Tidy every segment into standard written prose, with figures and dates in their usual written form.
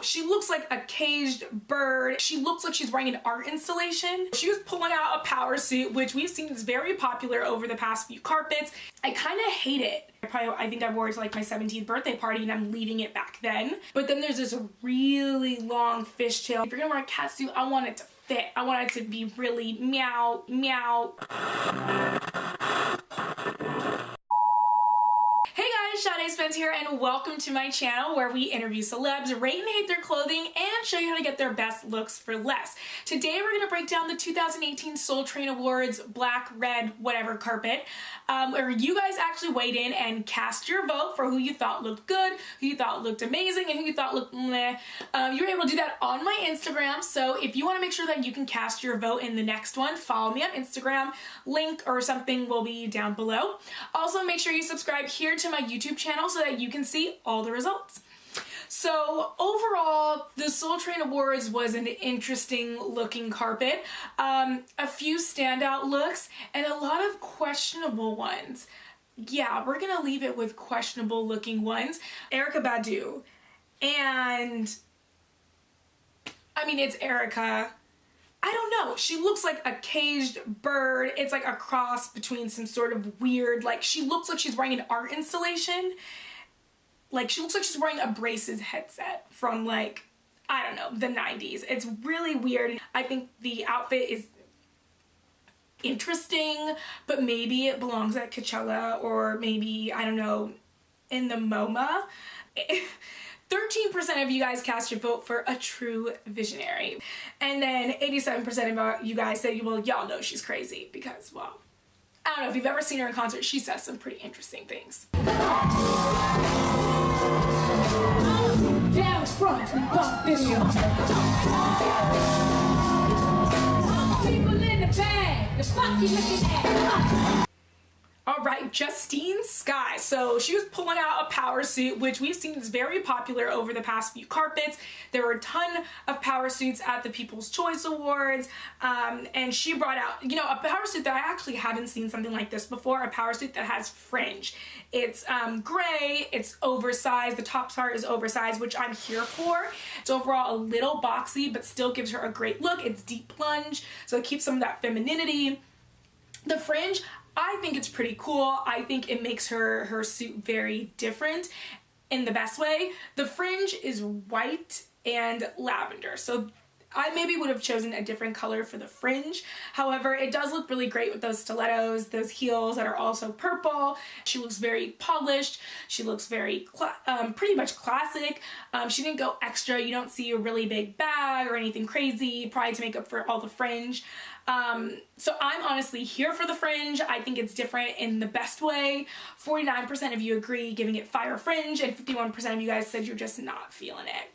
She looks like a caged bird. She looks like she's wearing an art installation. She was pulling out a power suit, which we've seen is very popular over the past few carpets. I kind of hate it. I think I wore it to like my 17th birthday party and I'm leaving it back then. But then there's this really long fishtail. If you're gonna wear a cat suit, I want it to fit. I want it to be really meow, meow. Hey guys, Sade, Spence here, and welcome to my channel where we interview celebs, rate and hate their clothing, and show you how to get their best looks for less. Today we're going to break down the 2018 Soul Train Awards Black, Red, whatever carpet, where you guys actually weighed in and cast your vote for who you thought looked good, who you thought looked amazing, and who you thought looked meh. You were able to do that on my Instagram, so if you want to make sure that you can cast your vote in the next one, follow me on Instagram. Link or something will be down below. Also, make sure you subscribe here to my YouTube channel so that you can see all the results. So overall, the Soul Train Awards was an interesting looking carpet. A few standout looks and a lot of questionable ones. Yeah, we're gonna leave it with questionable looking ones. Erykah Badu, and I mean, it's Erykah. I don't know, she looks like a caged bird. It's like a cross between some sort of weird, like she looks like she's wearing an art installation. Like she looks like she's wearing a braces headset from like, I don't know, the 90s. It's really weird. I think the outfit is interesting, but maybe it belongs at Coachella or maybe, I don't know, in the MoMA. 13% of you guys cast your vote for a true visionary. And then 87% of you guys said, well, y'all know she's crazy because, well, I don't know if you've ever seen her in concert. She says some pretty interesting things. Down front, video. People in the bag, the fuck you looking at? Alright, Justine Skye. So she was pulling out a power suit, which we've seen is very popular over the past few carpets. There were a ton of power suits at the People's Choice Awards, and she brought out, you know, a power suit that I actually haven't seen something like this before, a power suit that has fringe. It's gray, it's oversized, the top part is oversized, which I'm here for. It's overall a little boxy, but still gives her a great look. It's deep plunge, so it keeps some of that femininity. The fringe, I think it's pretty cool. I think it makes her suit very different in the best way. The fringe is white and lavender, so I maybe would have chosen a different color for the fringe. However, it does look really great with those stilettos, those heels that are also purple. She looks very polished. She looks very pretty much classic. She didn't go extra. You don't see a really big bag or anything crazy, probably to make up for all the fringe. So I'm honestly here for the fringe. I think it's different in the best way. 49% of you agree, giving it fire fringe, and 51% of you guys said you're just not feeling it.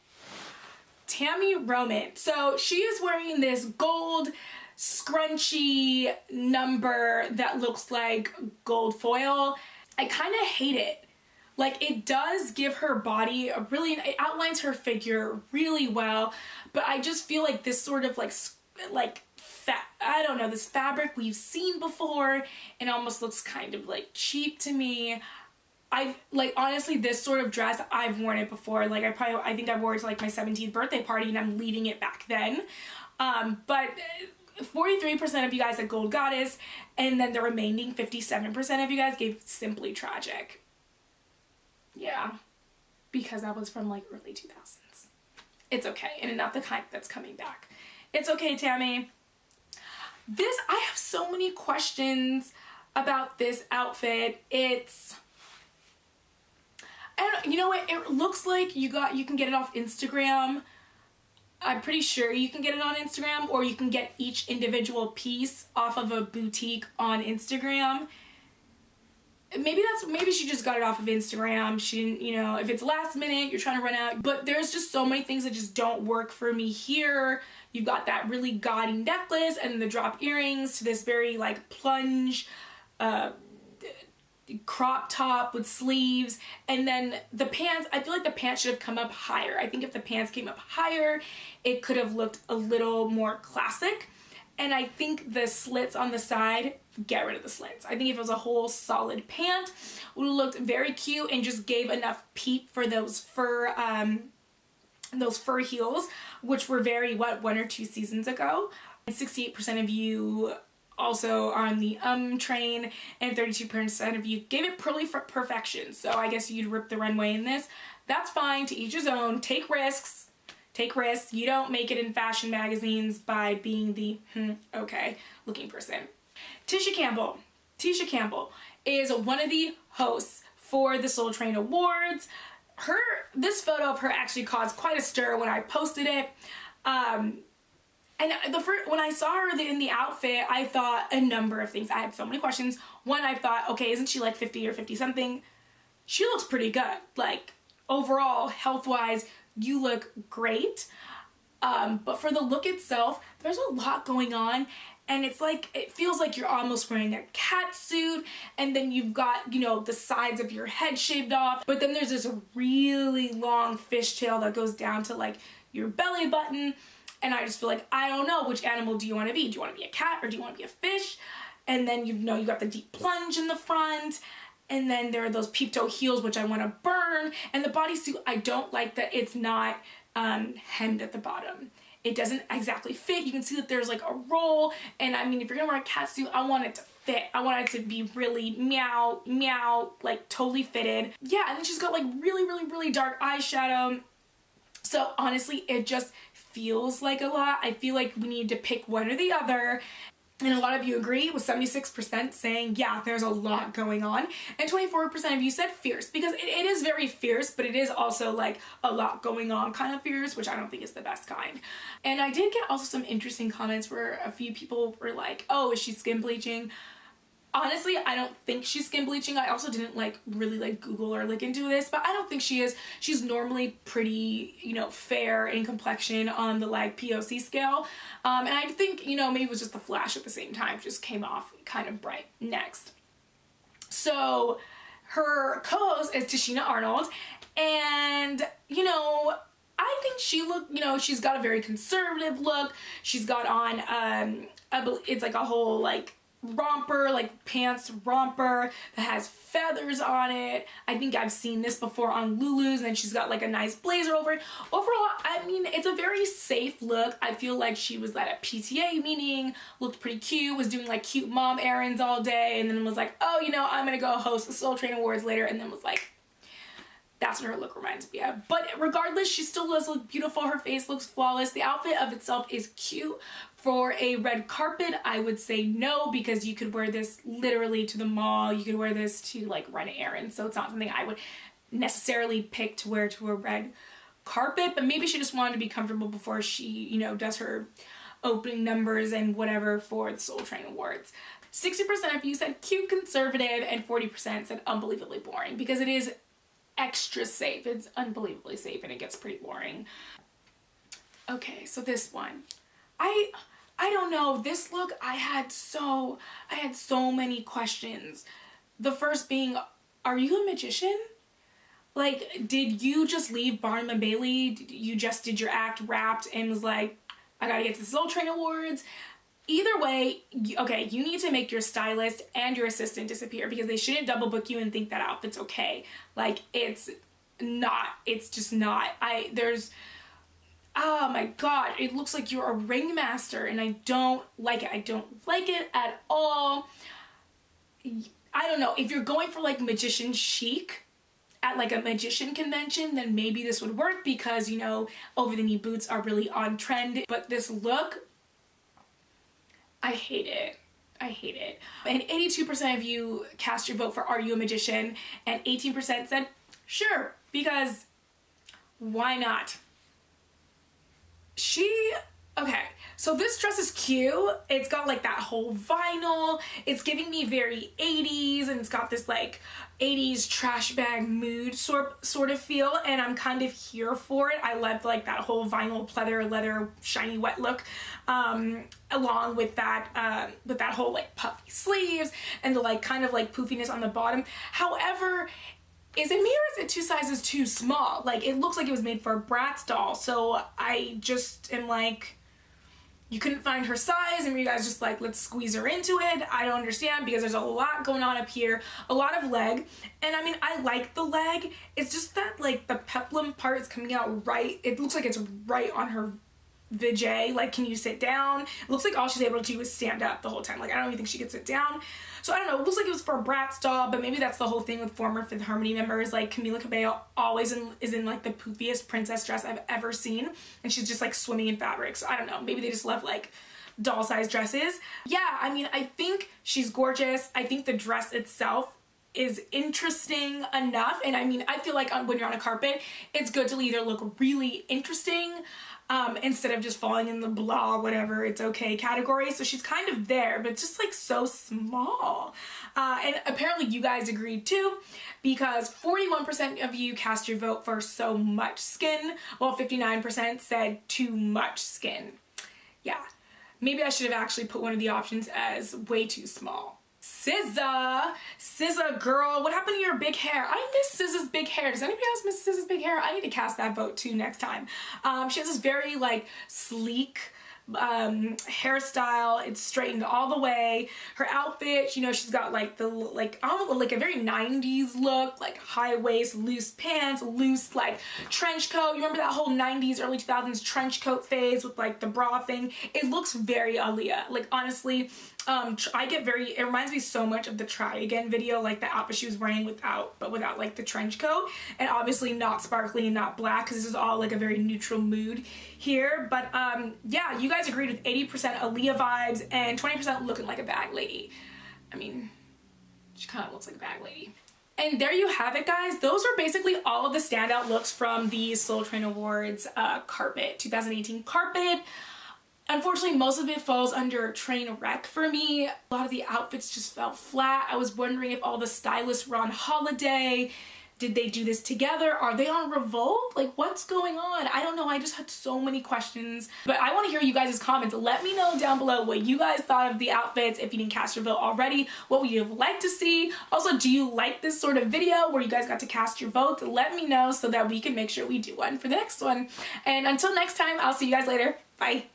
Tami Roman. So she is wearing this gold scrunchy number that looks like gold foil. I kind of hate it. Like, it does give her body a really, it outlines her figure really well, but I just feel like this sort of I don't know, this fabric we've seen before, and almost looks kind of like cheap to me. Honestly, this sort of dress, I've worn it before. Like, I think I wore it to like my 17th birthday party and I'm leaving it back then. But 43% of you guys said Gold Goddess, and then the remaining 57% of you guys gave Simply Tragic. Yeah, because that was from like early 2000s. It's okay, and not the kind that's coming back. It's okay, Tami. I have so many questions about this outfit. You know what, it looks like you can get it off Instagram. I'm pretty sure you can get it on Instagram, or you can get each individual piece off of a boutique on Instagram. Maybe she just got it off of Instagram. She didn't, you know, if it's last minute, you're trying to run out. But there's just so many things that just don't work for me here. You've got that really gaudy necklace and the drop earrings to this very like plunge crop top with sleeves, and then the pants, I feel like the pants should have come up higher. I think if the pants came up higher, it could have looked a little more classic. And I think the slits on the side, get rid of the slits. I think if it was a whole solid pant, it would have looked very cute and just gave enough peep for those fur those fur heels, which were very, what, 1 or 2 seasons ago. And 68% of you also on the train, and 32% of you gave it perfection. So I guess you'd rip the runway in this. That's fine, to each his own. Take risks. Take risks. You don't make it in fashion magazines by being the okay looking person. Tisha Campbell. Tisha Campbell is one of the hosts for the Soul Train Awards. This photo of her actually caused quite a stir when I posted it. And when I saw her in the outfit, I thought a number of things. I had so many questions. One, I thought, okay, isn't she like 50 or 50 something? She looks pretty good. Like, overall, health-wise, you look great. But for the look itself, there's a lot going on. And it's like, it feels like you're almost wearing a cat suit, and then you've got, you know, the sides of your head shaved off, but then there's this really long fishtail that goes down to like your belly button. And I just feel like, I don't know, which animal do you want to be? Do you want to be a cat or do you want to be a fish? And then, you know, you got the deep plunge in the front, and then there are those peep toe heels, which I want to burn. And the bodysuit, I don't like that it's not hemmed at the bottom. It doesn't exactly fit. You can see that there's like a roll, and I mean, if you're gonna wear a cat suit, I want it to fit. I want it to be really meow, meow, like totally fitted. Yeah, and then she's got like really, really, really dark eyeshadow. So honestly, it just feels like a lot. I feel like we need to pick one or the other. And a lot of you agree, with 76% saying, yeah, there's a lot going on. And 24% of you said fierce, because it is very fierce, but it is also like a lot going on kind of fierce, which I don't think is the best kind. And I did get also some interesting comments where a few people were like, oh, is she skin bleaching? Honestly, I don't think she's skin bleaching. I also didn't like really like Google or look into this, but I don't think she is. She's normally pretty, you know, fair in complexion on the like POC scale. And I think, you know, maybe it was just the flash at the same time, just came off kind of bright. Next. So her co-host is Tichina Arnold, and, you know, I think she looked, you know, she's got a very conservative look. She's got on, it's like a whole like romper, like pants romper that has feathers on it. I think I've seen this before on Lulu's, and then she's got like a nice blazer over it. Overall, I mean, it's a very safe look. I feel like she was at a PTA meeting, looked pretty cute, was doing like cute mom errands all day, and then was like, oh, you know, I'm gonna go host the Soul Train Awards later, and then was like, that's what her look reminds me of. But regardless, she still does look beautiful. Her face looks flawless. The outfit of itself is cute. For a red carpet, I would say no, because you could wear this literally to the mall. You could wear this to like run errands. So it's not something I would necessarily pick to wear to a red carpet. But maybe she just wanted to be comfortable before she, you know, does her opening numbers and whatever for the Soul Train Awards. 60% of you said cute, conservative, and 40% said unbelievably boring, because it is extra safe. It's unbelievably safe, and it gets pretty boring. Okay, so this one. I don't know, this look, I had so many questions. The first being, are you a magician? Like, did you just leave Barnum and Bailey? You just did your act, wrapped, and was like, I gotta get to the Soul Train Awards? Either way, okay, you need to make your stylist and your assistant disappear, because they shouldn't double book you and think that outfit's okay. Like, it's just not. Oh my god, it looks like you're a ringmaster, and I don't like it. I don't like it at all. I don't know, if you're going for like magician chic at like a magician convention, then maybe this would work, because, you know, over the knee boots are really on trend. But this look, I hate it. I hate it. And 82% of you cast your vote for Are You a Magician? And 18% said, sure, because why not? Okay, so this dress is cute. It's got like that whole vinyl. It's giving me very 80s, and it's got this like 80s trash bag mood sort of feel, and I'm kind of here for it. I love like that whole vinyl pleather leather shiny wet look, along with that whole like puffy sleeves and the like kind of like poofiness on the bottom. However, is it me or is it 2 sizes too small? Like, it looks like it was made for a Bratz doll, so I just am like, you couldn't find her size and you guys just like, let's squeeze her into it. I don't understand, because there's a lot going on up here, a lot of leg. And I mean, I like the leg. It's just that like the peplum part is coming out right. It looks like it's right on her vajay. Like, can you sit down? It looks like all she's able to do is stand up the whole time. Like, I don't even think she could sit down. So I don't know, it looks like it was for a Bratz doll, but maybe that's the whole thing with former Fifth Harmony members. Like, Camila Cabello always is in like the poofiest princess dress I've ever seen, and she's just like swimming in fabric. So I don't know, maybe they just love like doll-sized dresses. Yeah, I mean, I think she's gorgeous. I think the dress itself is interesting enough, and I mean, I feel like when you're on a carpet, it's good to either look really interesting instead of just falling in the blah whatever it's okay category. So she's kind of there, but it's just like so small. And apparently you guys agreed too, because 41% of you cast your vote for so much skin, while 59% said too much skin. Yeah, maybe I should have actually put one of the options as way too small. SZA girl, what happened to your big hair? I miss SZA's big hair. Does anybody else miss SZA's big hair? I need to cast that vote too next time. She has this very like sleek hairstyle. It's straightened all the way. Her outfit, you know, she's got like the almost like a very 90s look, like high waist, loose pants, loose like trench coat. You remember that whole 90s, early 2000s trench coat phase with like the bra thing? It looks very Aaliyah. Like, honestly, it reminds me so much of the Try Again video, like the outfit she was wearing without like the trench coat, and obviously not sparkly and not black, because this is all like a very neutral mood here. But yeah, you guys agreed with 80% Aaliyah vibes and 20% looking like a bag lady. I mean, she kind of looks like a bag lady. And there you have it, guys. Those are basically all of the standout looks from the Soul Train Awards carpet, 2018 carpet. Unfortunately, most of it falls under train wreck for me. A lot of the outfits just fell flat. I was wondering if all the stylists were on holiday. Did they do this together? Are they on Revolt? Like, what's going on? I don't know. I just had so many questions. But I want to hear you guys' comments. Let me know down below what you guys thought of the outfits. If you didn't cast your vote already, what would you have liked to see? Also, do you like this sort of video where you guys got to cast your votes? Let me know so that we can make sure we do one for the next one. And until next time, I'll see you guys later. Bye.